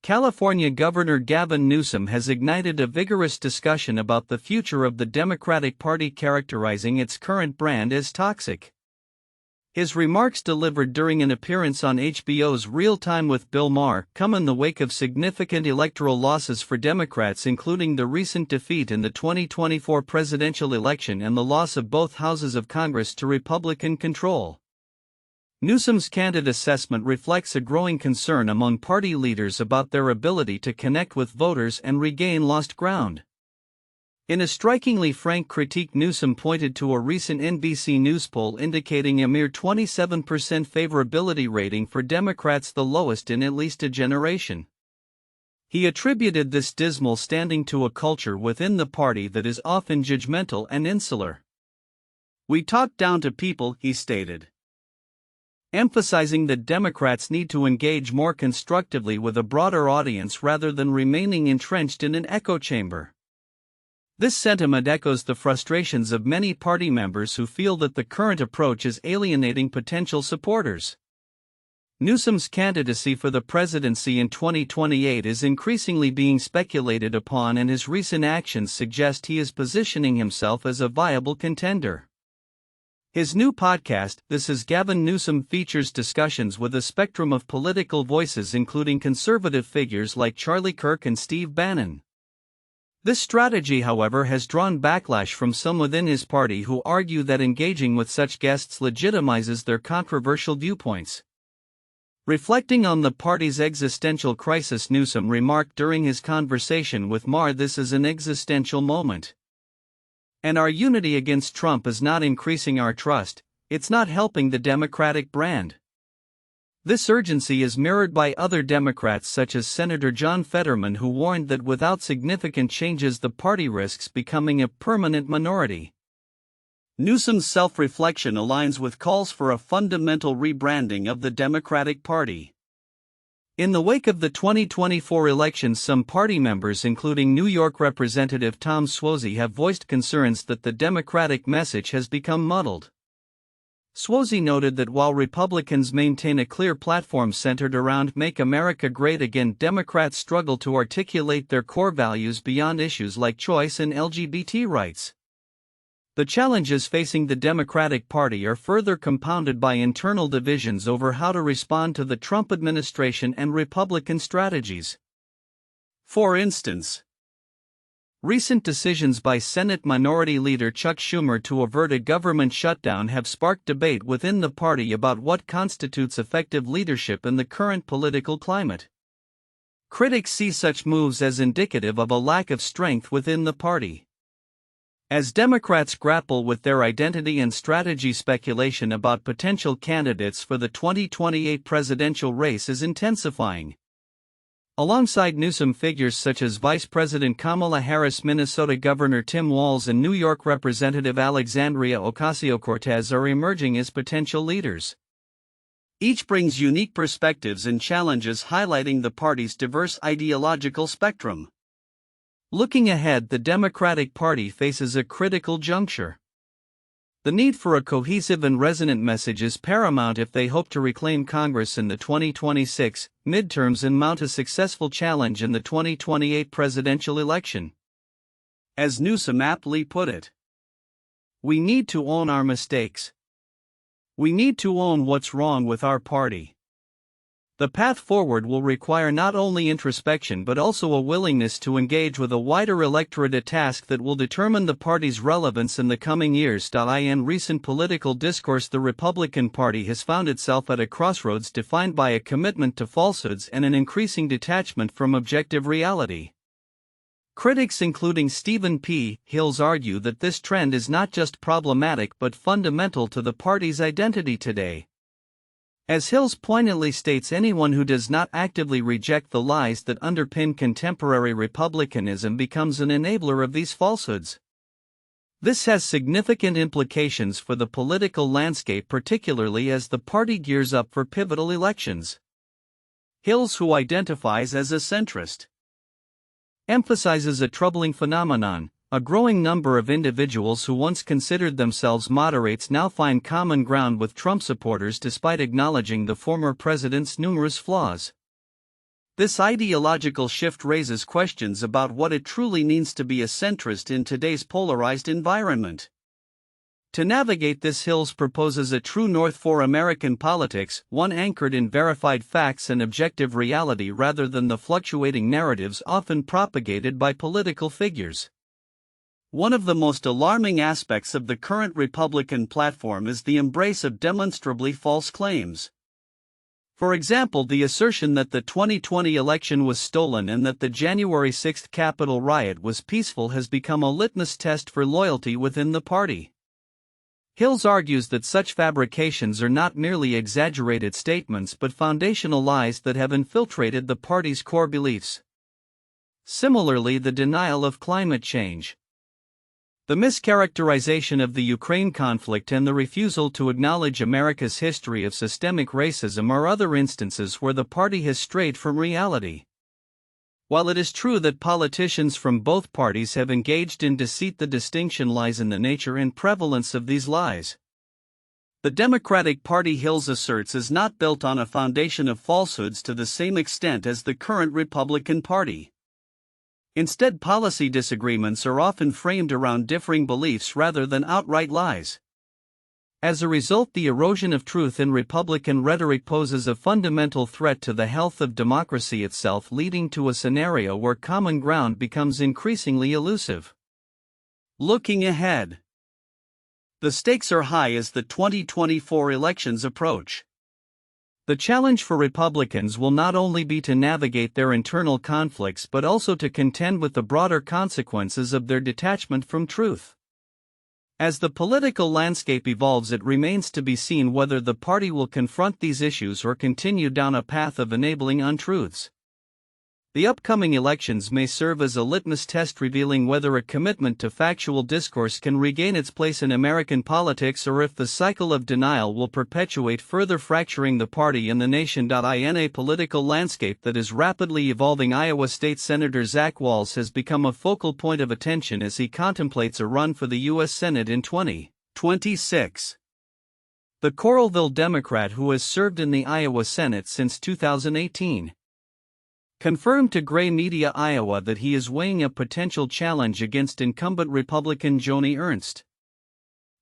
California Governor Gavin Newsom has ignited a vigorous discussion about the future of the Democratic Party, characterizing its current brand as toxic. His remarks, delivered during an appearance on HBO's Real Time with Bill Maher, come in the wake of significant electoral losses for Democrats, including the recent defeat in the 2024 presidential election and the loss of both houses of Congress to Republican control. Newsom's candid assessment reflects a growing concern among party leaders about their ability to connect with voters and regain lost ground. In a strikingly frank critique, Newsom pointed to a recent NBC News poll indicating a mere 27% favorability rating for Democrats, the lowest in at least a generation. He attributed this dismal standing to a culture within the party that is often judgmental and insular. "We talk down to people," he stated, emphasizing that Democrats need to engage more constructively with a broader audience rather than remaining entrenched in an echo chamber. This sentiment echoes the frustrations of many party members who feel that the current approach is alienating potential supporters. Newsom's candidacy for the presidency in 2028 is increasingly being speculated upon, and his recent actions suggest he is positioning himself as a viable contender. His new podcast, This Is Gavin Newsom, features discussions with a spectrum of political voices, including conservative figures like Charlie Kirk and Steve Bannon. This strategy, however, has drawn backlash from some within his party who argue that engaging with such guests legitimizes their controversial viewpoints. Reflecting on the party's existential crisis, Newsom remarked during his conversation with Maher, "This is an existential moment. And our unity against Trump is not increasing our trust, it's not helping the Democratic brand." This urgency is mirrored by other Democrats such as Senator John Fetterman, who warned that without significant changes the party risks becoming a permanent minority. Newsom's self-reflection aligns with calls for a fundamental rebranding of the Democratic Party. In the wake of the 2024 elections, some party members, including New York Representative Tom Suozzi, have voiced concerns that the Democratic message has become muddled. Suozzi noted that while Republicans maintain a clear platform centered around Make America Great Again, Democrats struggle to articulate their core values beyond issues like choice and LGBT rights. The challenges facing the Democratic Party are further compounded by internal divisions over how to respond to the Trump administration and Republican strategies. For instance, recent decisions by Senate Minority Leader Chuck Schumer to avert a government shutdown have sparked debate within the party about what constitutes effective leadership in the current political climate. Critics see such moves as indicative of a lack of strength within the party. As Democrats grapple with their identity and strategy, speculation about potential candidates for the 2028 presidential race is intensifying. Alongside Newsom, figures such as Vice President Kamala Harris, Minnesota Governor Tim Walz, and New York Representative Alexandria Ocasio-Cortez are emerging as potential leaders. Each brings unique perspectives and challenges, highlighting the party's diverse ideological spectrum. Looking ahead, the Democratic Party faces a critical juncture. The need for a cohesive and resonant message is paramount if they hope to reclaim Congress in the 2026 midterms and mount a successful challenge in the 2028 presidential election. As Newsom aptly put it, "We need to own our mistakes. We need to own what's wrong with our party." The path forward will require not only introspection but also a willingness to engage with a wider electorate, a task that will determine the party's relevance in the coming years. In recent political discourse, the Republican Party has found itself at a crossroads defined by a commitment to falsehoods and an increasing detachment from objective reality. Critics including Stephen P. Hills argue that this trend is not just problematic but fundamental to the party's identity today. As Hills poignantly states, anyone who does not actively reject the lies that underpin contemporary republicanism becomes an enabler of these falsehoods. This has significant implications for the political landscape, particularly as the party gears up for pivotal elections. Hills, who identifies as a centrist, emphasizes a troubling phenomenon. A growing number of individuals who once considered themselves moderates now find common ground with Trump supporters despite acknowledging the former president's numerous flaws. This ideological shift raises questions about what it truly means to be a centrist in today's polarized environment. To navigate this, Hills proposes a true north for American politics, one anchored in verified facts and objective reality rather than the fluctuating narratives often propagated by political figures. One of the most alarming aspects of the current Republican platform is the embrace of demonstrably false claims. For example, the assertion that the 2020 election was stolen and that the January 6 Capitol riot was peaceful has become a litmus test for loyalty within the party. Hills argues that such fabrications are not merely exaggerated statements but foundational lies that have infiltrated the party's core beliefs. Similarly, the denial of climate change, the mischaracterization of the Ukraine conflict, and the refusal to acknowledge America's history of systemic racism are other instances where the party has strayed from reality. While it is true that politicians from both parties have engaged in deceit, the distinction lies in the nature and prevalence of these lies. The Democratic Party, Hills asserts, is not built on a foundation of falsehoods to the same extent as the current Republican Party. Instead, policy disagreements are often framed around differing beliefs rather than outright lies. As a result, the erosion of truth in Republican rhetoric poses a fundamental threat to the health of democracy itself, leading to a scenario where common ground becomes increasingly elusive. Looking ahead, the stakes are high as the 2024 elections approach. The challenge for Republicans will not only be to navigate their internal conflicts but also to contend with the broader consequences of their detachment from truth. As the political landscape evolves, it remains to be seen whether the party will confront these issues or continue down a path of enabling untruths. The upcoming elections may serve as a litmus test revealing whether a commitment to factual discourse can regain its place in American politics or if the cycle of denial will perpetuate, further fracturing the party and the nation. In a political landscape that is rapidly evolving, Iowa State Senator Zach Wahls has become a focal point of attention as he contemplates a run for the U.S. Senate in 2026. The Coralville Democrat, who has served in the Iowa Senate since 2018, confirmed to Gray Media Iowa that he is weighing a potential challenge against incumbent Republican Joni Ernst.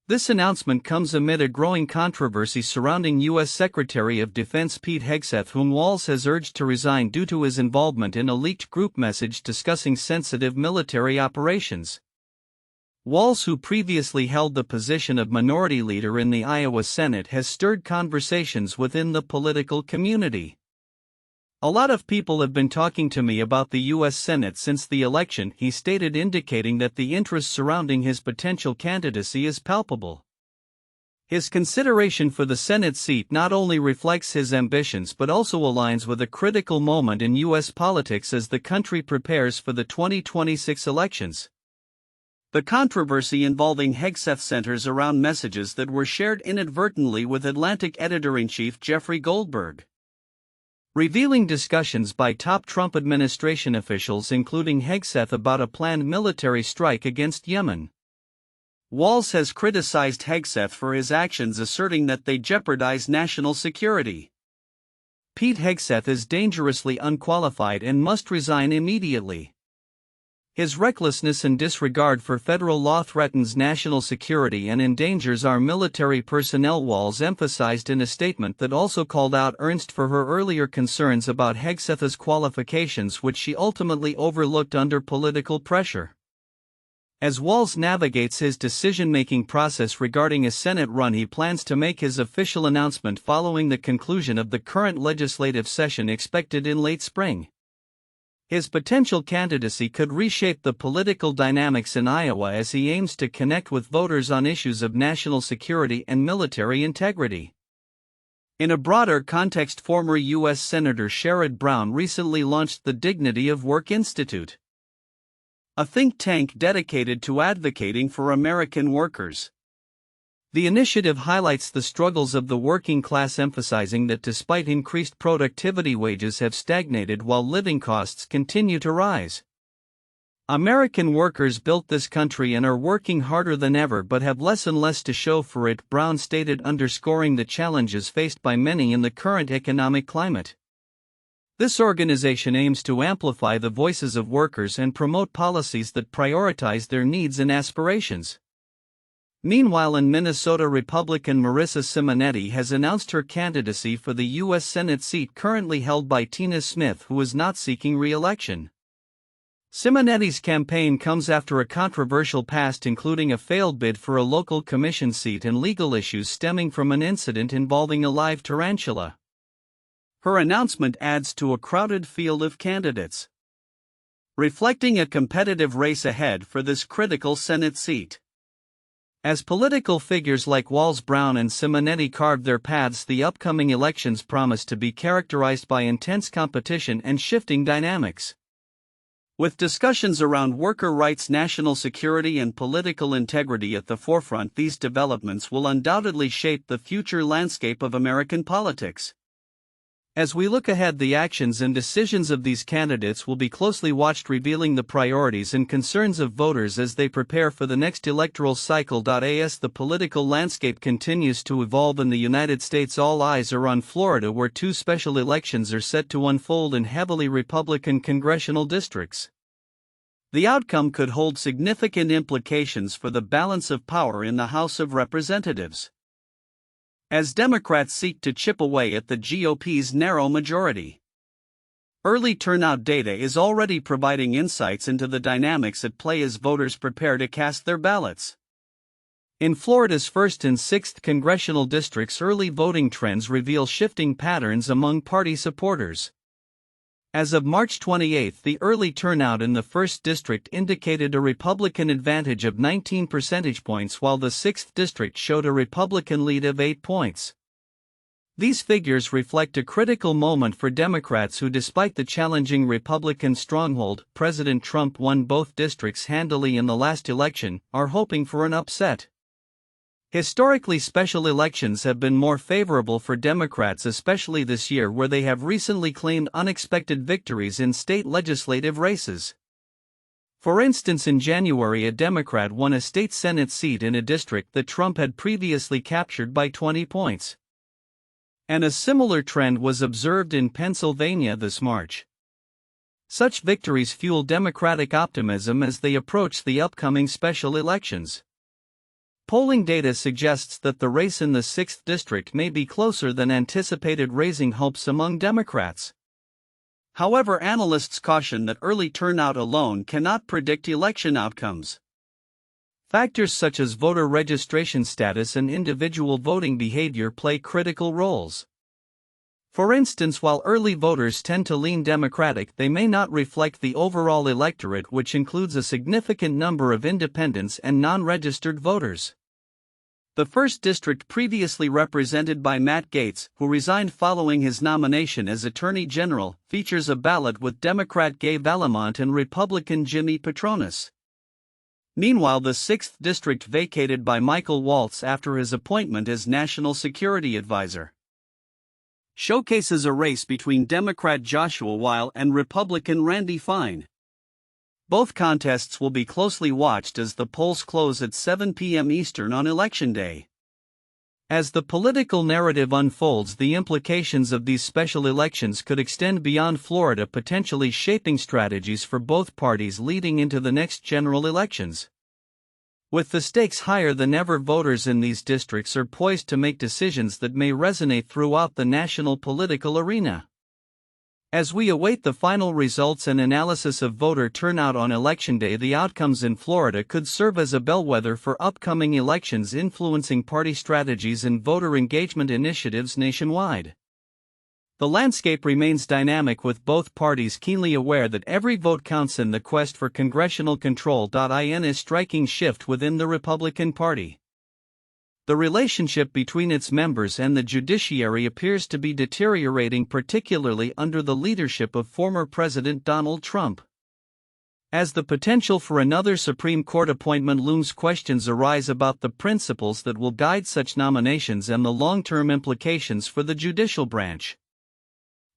This announcement comes amid a growing controversy surrounding U.S. Secretary of Defense Pete Hegseth, whom Wahls has urged to resign due to his involvement in a leaked group message discussing sensitive military operations. Wahls, who previously held the position of minority leader in the Iowa Senate, has stirred conversations within the political community. "A lot of people have been talking to me about the U.S. Senate since the election," he stated, indicating that the interest surrounding his potential candidacy is palpable. His consideration for the Senate seat not only reflects his ambitions but also aligns with a critical moment in U.S. politics as the country prepares for the 2026 elections. The controversy involving Hegseth centers around messages that were shared inadvertently with Atlantic editor-in-chief Jeffrey Goldberg, revealing discussions by top Trump administration officials, including Hegseth, about a planned military strike against Yemen. Wahls has criticized Hegseth for his actions, asserting that they jeopardize national security. Pete Hegseth is dangerously unqualified and must resign immediately. His recklessness and disregard for federal law threatens national security and endangers our military personnel, Wahls emphasized in a statement that also called out Ernst for her earlier concerns about Hegseth's qualifications, which she ultimately overlooked under political pressure. As Wahls navigates his decision-making process regarding a Senate run, he plans to make his official announcement following the conclusion of the current legislative session expected in late spring. His potential candidacy could reshape the political dynamics in Iowa as he aims to connect with voters on issues of national security and military integrity. In a broader context, former U.S. Senator Sherrod Brown recently launched the Dignity of Work Institute, a think tank dedicated to advocating for American workers. The initiative highlights the struggles of the working class, emphasizing that despite increased productivity, wages have stagnated while living costs continue to rise. American workers built this country and are working harder than ever but have less and less to show for it, Brown stated, underscoring the challenges faced by many in the current economic climate. This organization aims to amplify the voices of workers and promote policies that prioritize their needs and aspirations. Meanwhile, in Minnesota, Republican Marissa Simonetti has announced her candidacy for the U.S. Senate seat currently held by Tina Smith, who is not seeking re-election. Simonetti's campaign comes after a controversial past, including a failed bid for a local commission seat and legal issues stemming from an incident involving a live tarantula. Her announcement adds to a crowded field of candidates, reflecting a competitive race ahead for this critical Senate seat. As political figures like Walz Brown and Simonetti carve their paths, the upcoming elections promise to be characterized by intense competition and shifting dynamics. With discussions around worker rights, national security, and political integrity at the forefront, these developments will undoubtedly shape the future landscape of American politics. As we look ahead, the actions and decisions of these candidates will be closely watched, revealing the priorities and concerns of voters as they prepare for the next electoral cycle. As the political landscape continues to evolve in the United States, all eyes are on Florida, where two special elections are set to unfold in heavily Republican congressional districts. The outcome could hold significant implications for the balance of power in the House of Representatives, as Democrats seek to chip away at the GOP's narrow majority. Early turnout data is already providing insights into the dynamics at play as voters prepare to cast their ballots. In Florida's 1st and 6th congressional districts, early voting trends reveal shifting patterns among party supporters. As of March 28, the early turnout in the 1st District indicated a Republican advantage of 19 percentage points, while the 6th District showed a Republican lead of 8 points. These figures reflect a critical moment for Democrats who, despite the challenging Republican stronghold, President Trump won both districts handily in the last election, are hoping for an upset. Historically, special elections have been more favorable for Democrats, especially this year, where they have recently claimed unexpected victories in state legislative races. For instance, in January, a Democrat won a state Senate seat in a district that Trump had previously captured by 20 points. And a similar trend was observed in Pennsylvania this March. Such victories fuel Democratic optimism as they approach the upcoming special elections. Polling data suggests that the race in the 6th District may be closer than anticipated, raising hopes among Democrats. However, analysts caution that early turnout alone cannot predict election outcomes. Factors such as voter registration status and individual voting behavior play critical roles. For instance, while early voters tend to lean Democratic, they may not reflect the overall electorate, which includes a significant number of independents and non-registered voters. The 1st District, previously represented by Matt Gaetz, who resigned following his nomination as Attorney General, features a ballot with Democrat Gay Vallimont and Republican Jimmy Patronis. Meanwhile, the 6th District, vacated by Michael Waltz after his appointment as National Security Advisor, showcases a race between Democrat Joshua Weil and Republican Randy Fine. Both contests will be closely watched as the polls close at 7 p.m. Eastern on Election Day. As the political narrative unfolds, the implications of these special elections could extend beyond Florida, potentially shaping strategies for both parties leading into the next general elections. With the stakes higher than ever, voters in these districts are poised to make decisions that may resonate throughout the national political arena. As we await the final results and analysis of voter turnout on Election Day, the outcomes in Florida could serve as a bellwether for upcoming elections, influencing party strategies and voter engagement initiatives nationwide. The landscape remains dynamic, with both parties keenly aware that every vote counts in the quest for congressional control. In a striking shift within the Republican Party, the relationship between its members and the judiciary appears to be deteriorating, particularly under the leadership of former President Donald Trump. As the potential for another Supreme Court appointment looms, questions arise about the principles that will guide such nominations and the long-term implications for the judicial branch.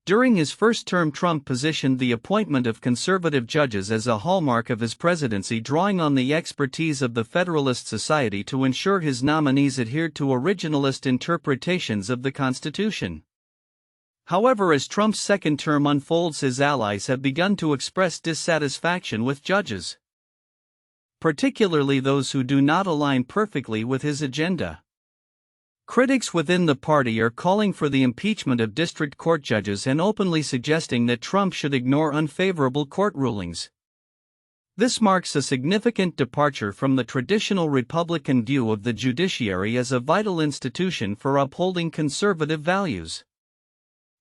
During his first term, Trump positioned the appointment of conservative judges as a hallmark of his presidency, drawing on the expertise of the Federalist Society to ensure his nominees adhered to originalist interpretations of the Constitution. However, as Trump's second term unfolds, his allies have begun to express dissatisfaction with judges, particularly those who do not align perfectly with his agenda. Critics within the party are calling for the impeachment of district court judges and openly suggesting that Trump should ignore unfavorable court rulings. This marks a significant departure from the traditional Republican view of the judiciary as a vital institution for upholding conservative values.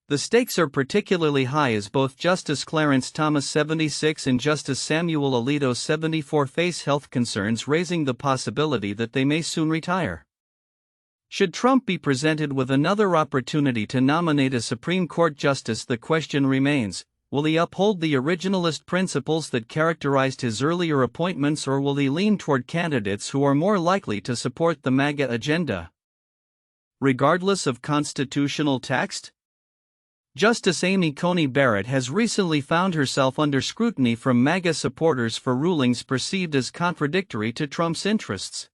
The stakes are particularly high as both Justice Clarence Thomas 76 and Justice Samuel Alito 74 face health concerns, raising the possibility that they may soon retire. Should Trump be presented with another opportunity to nominate a Supreme Court justice, the question remains: will he uphold the originalist principles that characterized his earlier appointments, or will he lean toward candidates who are more likely to support the MAGA agenda? Regardless of constitutional text, Justice Amy Coney Barrett has recently found herself under scrutiny from MAGA supporters for rulings perceived as contradictory to Trump's interests.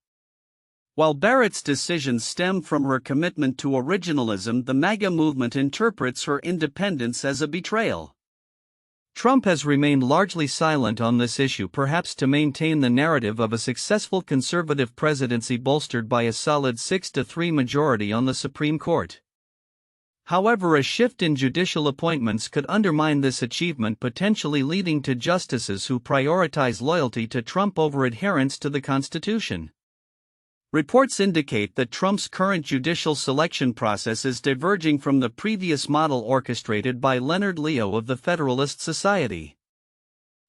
While Barrett's decisions stem from her commitment to originalism, the MAGA movement interprets her independence as a betrayal. Trump has remained largely silent on this issue, perhaps to maintain the narrative of a successful conservative presidency bolstered by a solid 6-3 majority on the Supreme Court. However, a shift in judicial appointments could undermine this achievement, potentially leading to justices who prioritize loyalty to Trump over adherence to the Constitution. Reports indicate that Trump's current judicial selection process is diverging from the previous model orchestrated by Leonard Leo of the Federalist Society.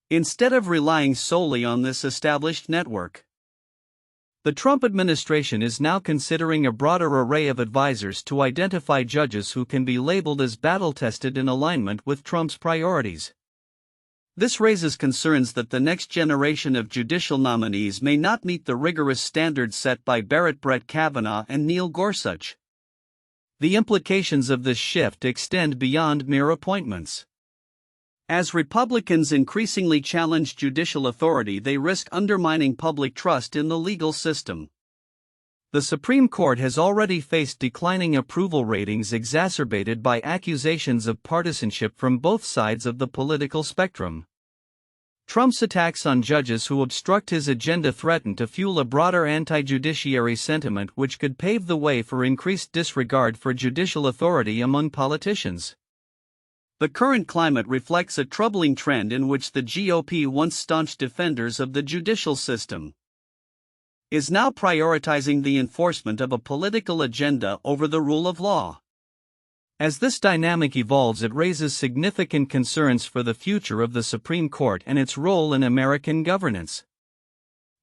Instead of relying solely on this established network, the Trump administration is now considering a broader array of advisors to identify judges who can be labeled as battle-tested in alignment with Trump's priorities. This raises concerns that the next generation of judicial nominees may not meet the rigorous standards set by Barrett, Brett Kavanaugh, and Neil Gorsuch. The implications of this shift extend beyond mere appointments. As Republicans increasingly challenge judicial authority, they risk undermining public trust in the legal system. The Supreme Court has already faced declining approval ratings exacerbated by accusations of partisanship from both sides of the political spectrum. Trump's attacks on judges who obstruct his agenda threaten to fuel a broader anti-judiciary sentiment, which could pave the way for increased disregard for judicial authority among politicians. The current climate reflects a troubling trend in which the GOP, once staunch defenders of the judicial system, is now prioritizing the enforcement of a political agenda over the rule of law. As this dynamic evolves, it raises significant concerns for the future of the Supreme Court and its role in American governance.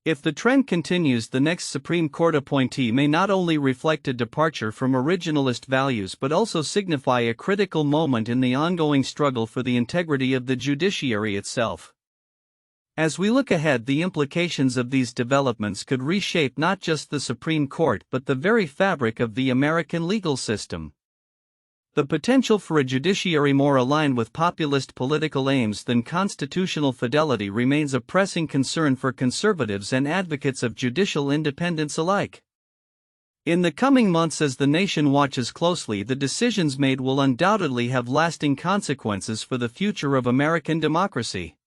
If the trend continues, the next Supreme Court appointee may not only reflect a departure from originalist values but also signify a critical moment in the ongoing struggle for the integrity of the judiciary itself. As we look ahead, the implications of these developments could reshape not just the Supreme Court but the very fabric of the American legal system. The potential for a judiciary more aligned with populist political aims than constitutional fidelity remains a pressing concern for conservatives and advocates of judicial independence alike. In the coming months, as the nation watches closely, the decisions made will undoubtedly have lasting consequences for the future of American democracy.